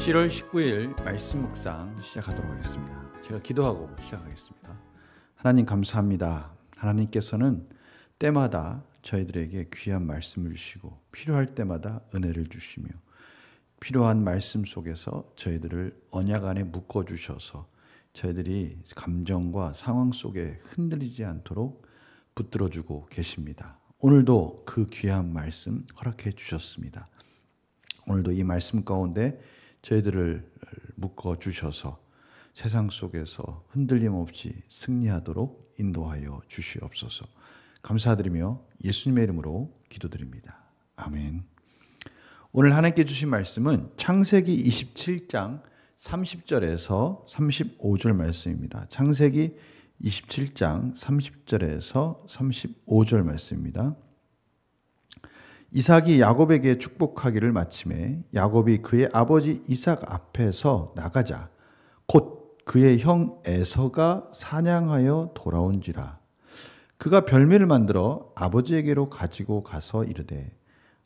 7월 19일 말씀 묵상 시작하도록 하겠습니다. 제가 기도하고 시작하겠습니다. 하나님 감사합니다. 하나님께서는 때마다 저희들에게 귀한 말씀을 주시고 필요할 때마다 은혜를 주시며 필요한 말씀 속에서 저희들을 언약 안에 묶어주셔서 저희들이 감정과 상황 속에 흔들리지 않도록 붙들어주고 계십니다. 오늘도 그 귀한 말씀 허락해 주셨습니다. 오늘도 이 말씀 가운데 저희들을 묶어주셔서 세상 속에서 흔들림 없이 승리하도록 인도하여 주시옵소서. 감사드리며 예수님의 이름으로 기도드립니다. 아멘. 오늘 하나님께 주신 말씀은 창세기 27장 30절에서 35절 말씀입니다. 창세기 27장 30절에서 35절 말씀입니다. 이삭이 야곱에게 축복하기를 마침에 야곱이 그의 아버지 이삭 앞에서 나가자 곧 그의 형 에서가 사냥하여 돌아온지라. 그가 별미를 만들어 아버지에게로 가지고 가서 이르되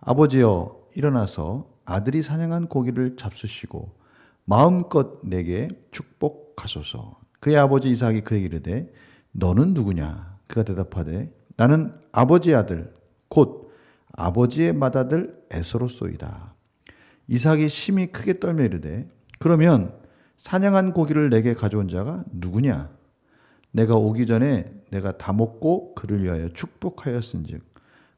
아버지여 일어나서 아들이 사냥한 고기를 잡수시고 마음껏 내게 축복하소서. 그의 아버지 이삭이 그에게 이르되 너는 누구냐? 그가 대답하되 나는 아버지의 아들 곧 아버지의 맏아들 에서로소이다. 이삭이 심히 크게 떨며 이르되 그러면 사냥한 고기를 내게 가져온 자가 누구냐? 내가 오기 전에 내가 다 먹고 그를 위하여 축복하였은즉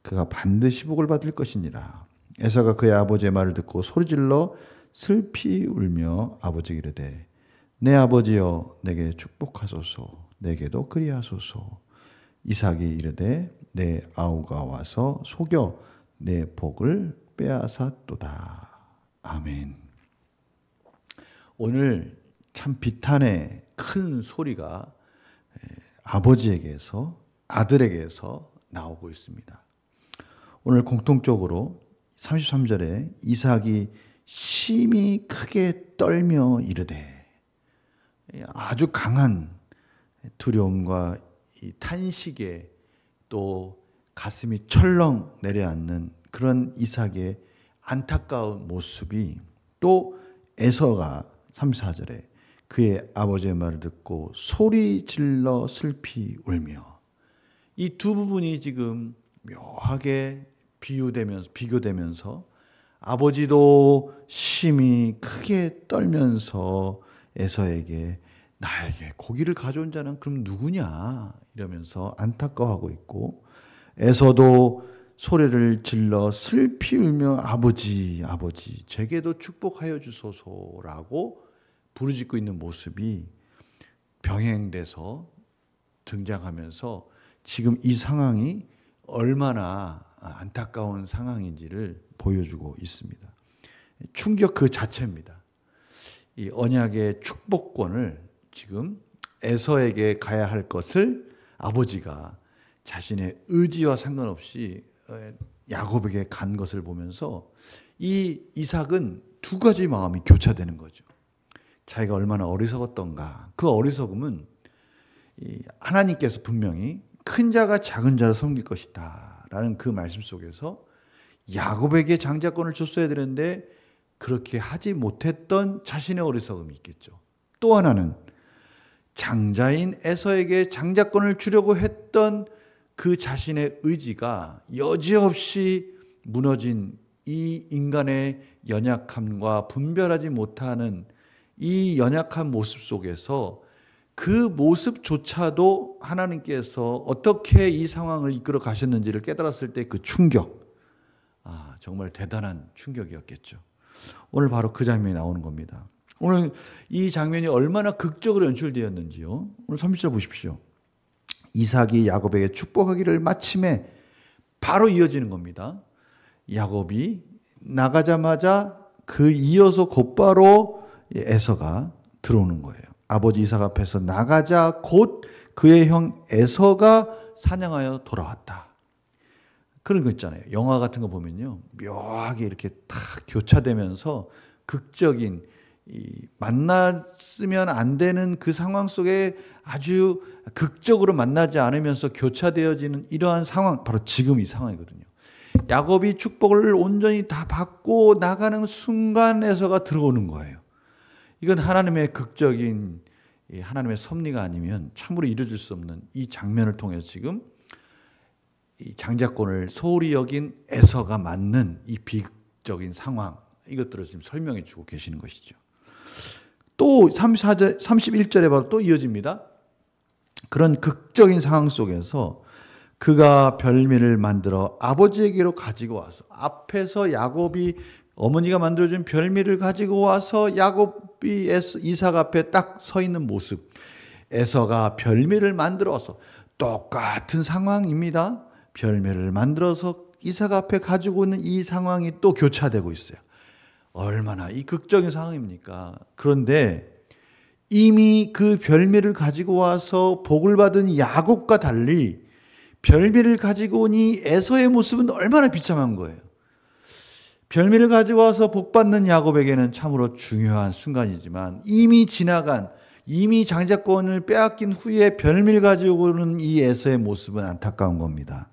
그가 반드시 복을 받을 것이니라. 에서가 그의 아버지의 말을 듣고 소리질러 슬피 울며 아버지에게 이르되 내 아버지여 내게 축복하소서. 내게도 그리하소서. 이삭이 이르되 내 아우가 와서 속여 내 복을 빼앗았도다. 아멘. 오늘 참 비탄의 큰 소리가 아버지에게서 아들에게서 나오고 있습니다. 오늘 공통적으로 33절에 이삭이 심히 크게 떨며 이르되 아주 강한 두려움과 이 탄식에 또 가슴이 철렁 내려앉는 그런 이삭의 안타까운 모습이 또 에서가 34절에 그의 아버지의 말을 듣고 소리 질러 슬피 울며 이 두 부분이 지금 묘하게 비교되면서 아버지도 심히 크게 떨면서 에서에게 나에게 고기를 가져온 자는 그럼 누구냐 이러면서 안타까워하고 있고 에서도 소리를 질러 슬피 울며 아버지 제게도 축복하여 주소서라고 부르짖고 있는 모습이 병행돼서 등장하면서 지금 이 상황이 얼마나 안타까운 상황인지를 보여주고 있습니다. 충격 그 자체입니다. 이 언약의 축복권을 지금 에서에게 가야 할 것을 아버지가 자신의 의지와 상관없이 야곱에게 간 것을 보면서 이 이삭은 두 가지 마음이 교차되는 거죠. 자기가 얼마나 어리석었던가. 그 어리석음은 하나님께서 분명히 큰 자가 작은 자를 섬길 것이다 라는 그 말씀 속에서 야곱에게 장자권을 줬어야 되는데 그렇게 하지 못했던 자신의 어리석음이 있겠죠. 또 하나는 장자인 에서에게 장자권을 주려고 했던 그 자신의 의지가 여지없이 무너진 이 인간의 연약함과 분별하지 못하는 이 연약한 모습 속에서 그 모습조차도 하나님께서 어떻게 이 상황을 이끌어 가셨는지를 깨달았을 때 그 충격, 정말 대단한 충격이었겠죠. 오늘 바로 그 장면이 나오는 겁니다. 오늘 이 장면이 얼마나 극적으로 연출되었는지요. 오늘 30절 보십시오. 이삭이 야곱에게 축복하기를 마침에 바로 이어지는 겁니다. 야곱이 나가자마자 그 이어서 곧바로 에서가 들어오는 거예요. 아버지 이삭 앞에서 나가자 곧 그의 형 에서가 사냥하여 돌아왔다. 그런 거 있잖아요. 영화 같은 거 보면요. 묘하게 이렇게 탁 교차되면서 극적인 만났으면 안 되는 그 상황 속에 아주 극적으로 만나지 않으면서 교차되어지는 이러한 상황, 바로 지금 이 상황이거든요. 야곱이 축복을 온전히 다 받고 나가는 순간에서가 들어오는 거예요. 이건 하나님의 극적인 하나님의 섭리가 아니면 참으로 이루어질 수 없는 이 장면을 통해서 지금 이 장자권을 소홀히 여긴 에서가 맞는 이 비극적인 상황, 이것들을 지금 설명해 주고 계시는 것이죠. 또 31절에 봐도 또 이어집니다. 그런 극적인 상황 속에서 그가 별미를 만들어 아버지에게로 가지고 와서, 앞에서 야곱이 어머니가 만들어준 별미를 가지고 와서 야곱이 이삭 앞에 딱 서 있는 모습, 에서가 별미를 만들어서 똑같은 상황입니다. 별미를 만들어서 이삭 앞에 가지고 있는 이 상황이 또 교차되고 있어요. 얼마나 이 극적인 상황입니까? 그런데 이미 그 별미를 가지고 와서 복을 받은 야곱과 달리 별미를 가지고 온 이 에서의 모습은 얼마나 비참한 거예요. 별미를 가지고 와서 복 받는 야곱에게는 참으로 중요한 순간이지만 이미 지나간, 이미 장자권을 빼앗긴 후에 별미를 가지고 오는 이 에서의 모습은 안타까운 겁니다.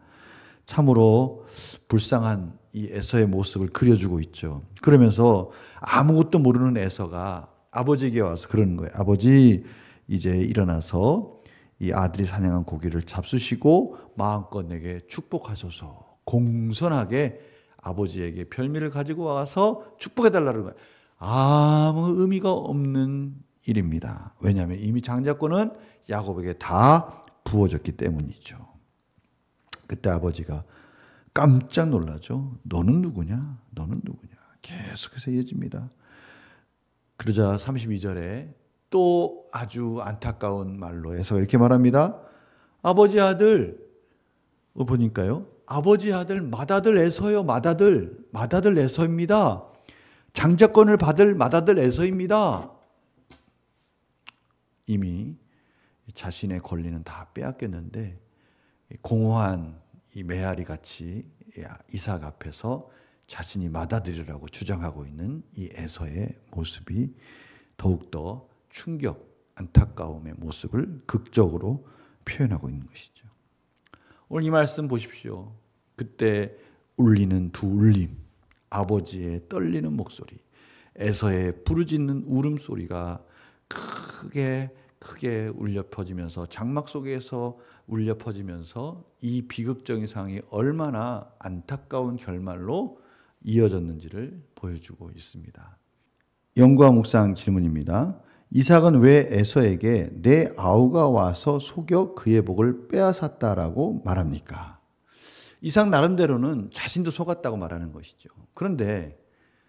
참으로 불쌍한 이 에서의 모습을 그려주고 있죠. 그러면서 아무것도 모르는 에서가 아버지에게 와서 그러는 거예요. 아버지, 이제 일어나서 이 아들이 사냥한 고기를 잡수시고 마음껏 내게 축복하소서. 공손하게 아버지에게 별미를 가지고 와서 축복해달라는 거예요. 아무 의미가 없는 일입니다. 왜냐하면 이미 장자권은 야곱에게 다 부어졌기 때문이죠. 그때 아버지가 깜짝 놀라죠. 너는 누구냐? 너는 누구냐? 계속해서 이어집니다. 그러자 32절에 또 아주 안타까운 말로 해서 이렇게 말합니다. 아버지 아들, 보니까요. 아버지 아들 맏아들 에서요. 맏아들 에서입니다. 장자권을 받을 맏아들 에서입니다. 이미 자신의 권리는 다 빼앗겼는데 공허한 이 메아리 같이 이삭 앞에서 자신이 맏아들이라고 주장하고 있는 이 에서의 모습이 더욱더 충격, 안타까움의 모습을 극적으로 표현하고 있는 것이죠. 오늘 이 말씀 보십시오. 그때 울리는 두 울림, 아버지의 떨리는 목소리, 에서의 부르짖는 울음소리가 크게 울려 퍼지면서, 장막 속에서 울려 퍼지면서 이 비극적인 상황이 얼마나 안타까운 결말로 이어졌는지를 보여주고 있습니다. 연구와 묵상 질문입니다. 이삭은 왜 에서에게 내 아우가 와서 속여 그의 복을 빼앗았다라고 말합니까? 이삭 나름대로는 자신도 속았다고 말하는 것이죠. 그런데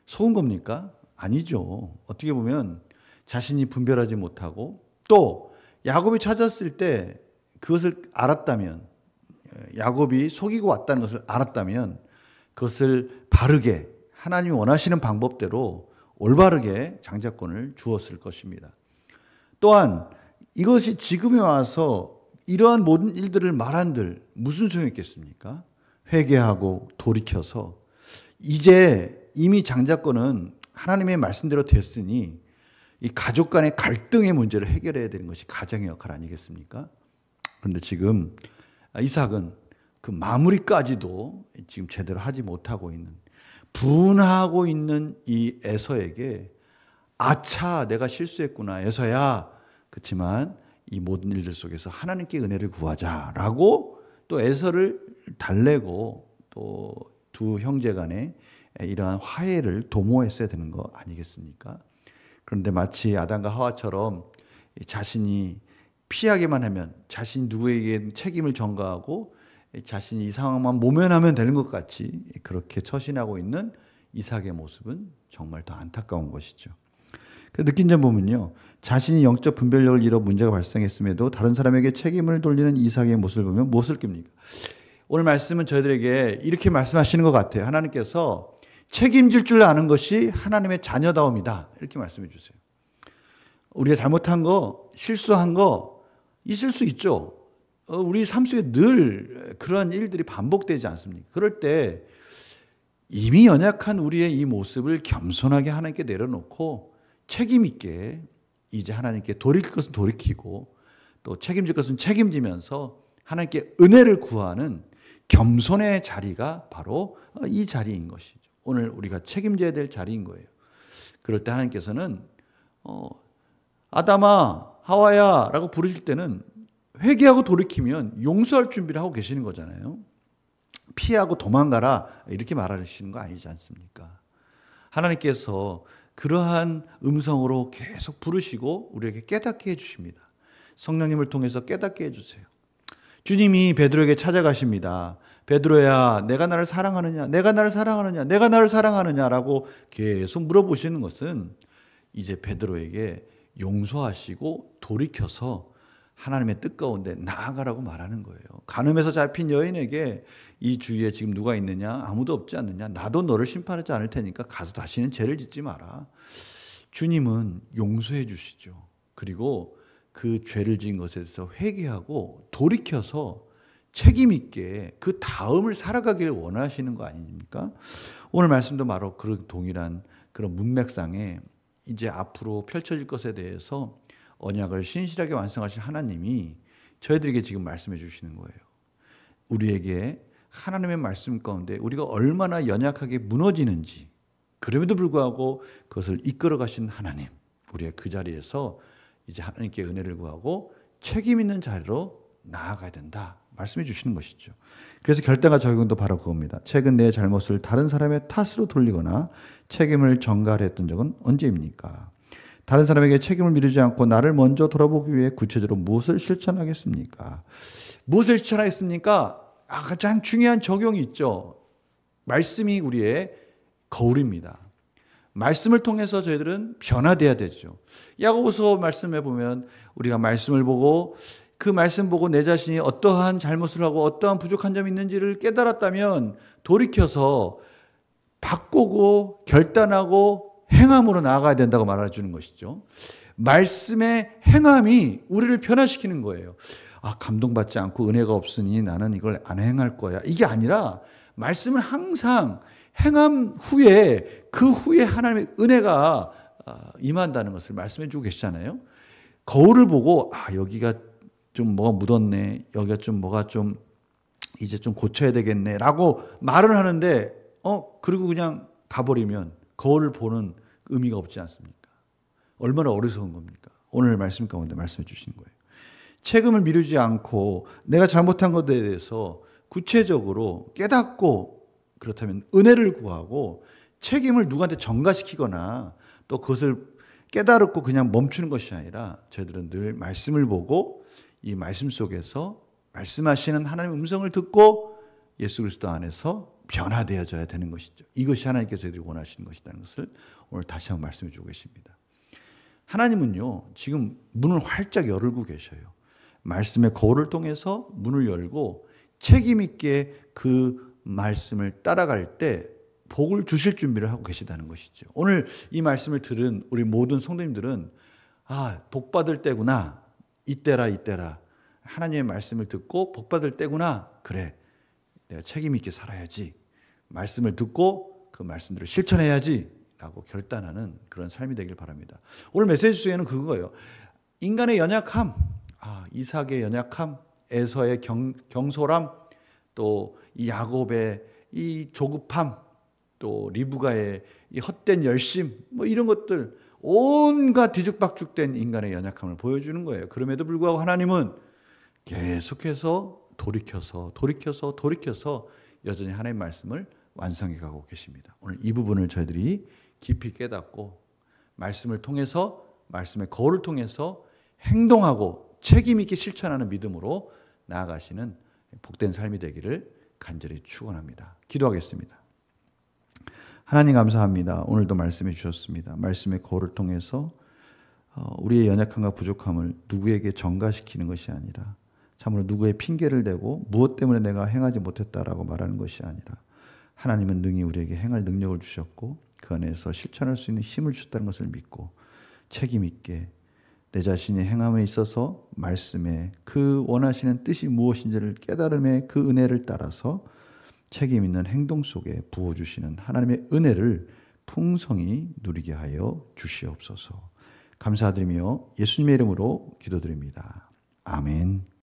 속은 겁니까? 아니죠. 어떻게 보면 자신이 분별하지 못하고 또 야곱이 찾았을 때 그것을 알았다면, 야곱이 속이고 왔다는 것을 알았다면 그것을 바르게 하나님이 원하시는 방법대로 올바르게 장자권을 주었을 것입니다. 또한 이것이 지금에 와서 이러한 모든 일들을 말한들 무슨 소용이 있겠습니까? 회개하고 돌이켜서 이제 이미 장자권은 하나님의 말씀대로 됐으니 이 가족 간의 갈등의 문제를 해결해야 되는 것이 가장의 역할 아니겠습니까? 그런데 지금 이삭은 그 마무리까지도 지금 제대로 하지 못하고 있는, 분하고 있는 이 에서에게 아차 내가 실수했구나 에서야, 그렇지만 이 모든 일들 속에서 하나님께 은혜를 구하자라고 또 에서를 달래고 또 두 형제 간에 이러한 화해를 도모했어야 되는 거 아니겠습니까? 그런데 마치 아담과 하와처럼 자신이 피하기만 하면, 자신이 누구에게 책임을 전가하고 자신이 이 상황만 모면하면 되는 것 같이 그렇게 처신하고 있는 이삭의 모습은 정말 더 안타까운 것이죠. 느낀 점 보면요, 자신이 영적 분별력을 잃어 문제가 발생했음에도 다른 사람에게 책임을 돌리는 이삭의 모습을 보면 무엇을 낍니까? 오늘 말씀은 저희들에게 이렇게 말씀하시는 것 같아요. 하나님께서 책임질 줄 아는 것이 하나님의 자녀다움이다, 이렇게 말씀해 주세요. 우리가 잘못한 거, 실수한 거 있을 수 있죠. 우리 삶 속에 늘 그러한 일들이 반복되지 않습니까? 그럴 때 이미 연약한 우리의 이 모습을 겸손하게 하나님께 내려놓고 책임 있게 이제 하나님께 돌이킬 것은 돌이키고 또 책임질 것은 책임지면서 하나님께 은혜를 구하는 겸손의 자리가 바로 이 자리인 것이죠. 오늘 우리가 책임져야 될 자리인 거예요. 그럴 때 하나님께서는 아담아, 하와야 라고 부르실 때는 회개하고 돌이키면 용서할 준비를 하고 계시는 거잖아요. 피하고 도망가라 이렇게 말하시는 거 아니지 않습니까? 하나님께서 그러한 음성으로 계속 부르시고 우리에게 깨닫게 해주십니다. 성령님을 통해서 깨닫게 해주세요. 주님이 베드로에게 찾아가십니다. 베드로야, 내가 나를 사랑하느냐? 내가 나를 사랑하느냐? 내가 나를 사랑하느냐라고 계속 물어보시는 것은 이제 베드로에게 용서하시고 돌이켜서 하나님의 뜻 가운데 나아가라고 말하는 거예요. 간음에서 잡힌 여인에게 이 주위에 지금 누가 있느냐? 아무도 없지 않느냐? 나도 너를 심판하지 않을 테니까 가서 다시는 죄를 짓지 마라. 주님은 용서해 주시죠. 그리고 그 죄를 지은 것에 대해서 회개하고 돌이켜서 책임 있게 그 다음을 살아가기를 원하시는 거 아닙니까? 오늘 말씀도 바로 그런 동일한 그런 문맥상에 이제 앞으로 펼쳐질 것에 대해서 언약을 신실하게 완성하실 하나님이 저희들에게 지금 말씀해 주시는 거예요. 우리에게 하나님의 말씀 가운데 우리가 얼마나 연약하게 무너지는지, 그럼에도 불구하고 그것을 이끌어 가신 하나님, 우리가 그 자리에서 이제 하나님께 은혜를 구하고 책임 있는 자리로 나아가야 된다 말씀해 주시는 것이죠. 그래서 결단과 적용도 바로 그겁니다. 최근 내 잘못을 다른 사람의 탓으로 돌리거나 책임을 전가했던 적은 언제입니까? 다른 사람에게 책임을 미루지 않고 나를 먼저 돌아보기 위해 구체적으로 무엇을 실천하겠습니까? 무엇을 실천하겠습니까? 가장 중요한 적용이 있죠. 말씀이 우리의 거울입니다. 말씀을 통해서 저희들은 변화돼야 되죠. 야고보서 말씀해 보면 우리가 말씀을 보고 그 말씀 보고 내 자신이 어떠한 잘못을 하고 어떠한 부족한 점이 있는지를 깨달았다면 돌이켜서 바꾸고 결단하고 행함으로 나아가야 된다고 말해주는 것이죠. 말씀의 행함이 우리를 변화시키는 거예요. 감동받지 않고 은혜가 없으니 나는 이걸 안 행할 거야. 이게 아니라 말씀은 항상 행함 후에 그 후에 하나님의 은혜가 임한다는 것을 말씀해 주고 계시잖아요. 거울을 보고 여기가 좀 뭐가 묻었네. 여기가 좀 뭐가 좀 이제 좀 고쳐야 되겠네 라고 말을 하는데 그리고 그냥 가버리면 거울을 보는 의미가 없지 않습니까? 얼마나 어리석은 겁니까? 오늘 말씀 가운데 말씀해 주시는 거예요. 책임을 미루지 않고 내가 잘못한 것에 대해서 구체적으로 깨닫고 그렇다면 은혜를 구하고 책임을 누구한테 전가시키거나 또 그것을 깨달았고 그냥 멈추는 것이 아니라 저희들은 늘 말씀을 보고 이 말씀 속에서 말씀하시는 하나님의 음성을 듣고 예수 그리스도 안에서 변화되어져야 되는 것이죠. 이것이 하나님께서 저희들이 원하시는 것이라는 것을 오늘 다시 한번 말씀해 주고 계십니다. 하나님은요, 지금 문을 활짝 열고 계셔요. 말씀의 거울을 통해서 문을 열고 책임 있게 그 말씀을 따라갈 때 복을 주실 준비를 하고 계시다는 것이죠. 오늘 이 말씀을 들은 우리 모든 성도님들은 복 받을 때구나. 이때라. 하나님의 말씀을 듣고 복 받을 때구나. 그래. 내가 책임 있게 살아야지. 말씀을 듣고 그 말씀들을 실천해야지 라고 결단하는 그런 삶이 되길 바랍니다. 오늘 메시지 중에는 그거예요. 인간의 연약함, 이삭의 연약함, 에서의 경솔함, 또 이 야곱의 이 조급함, 또 리브가의 이 헛된 열심, 이런 것들 온갖 뒤죽박죽된 인간의 연약함을 보여주는 거예요. 그럼에도 불구하고 하나님은 계속해서 돌이켜서 여전히 하나님의 말씀을 완성해 가고 계십니다. 오늘 이 부분을 저희들이 깊이 깨닫고 말씀을 통해서 말씀의 거울을 통해서 행동하고 책임 있게 실천하는 믿음으로 나아가시는 복된 삶이 되기를 간절히 축원합니다. 기도하겠습니다. 하나님 감사합니다. 오늘도 말씀해 주셨습니다. 말씀의 거울을 통해서 우리의 연약함과 부족함을 누구에게 전가시키는 것이 아니라 참으로 누구의 핑계를 대고 무엇 때문에 내가 행하지 못했다라고 말하는 것이 아니라 하나님은 능히 우리에게 행할 능력을 주셨고 그 안에서 실천할 수 있는 힘을 주셨다는 것을 믿고 책임 있게 내 자신의 행함에 있어서 말씀에 그 원하시는 뜻이 무엇인지를 깨달음의 그 은혜를 따라서 책임 있는 행동 속에 부어주시는 하나님의 은혜를 풍성히 누리게 하여 주시옵소서. 감사드리며 예수님의 이름으로 기도드립니다. 아멘.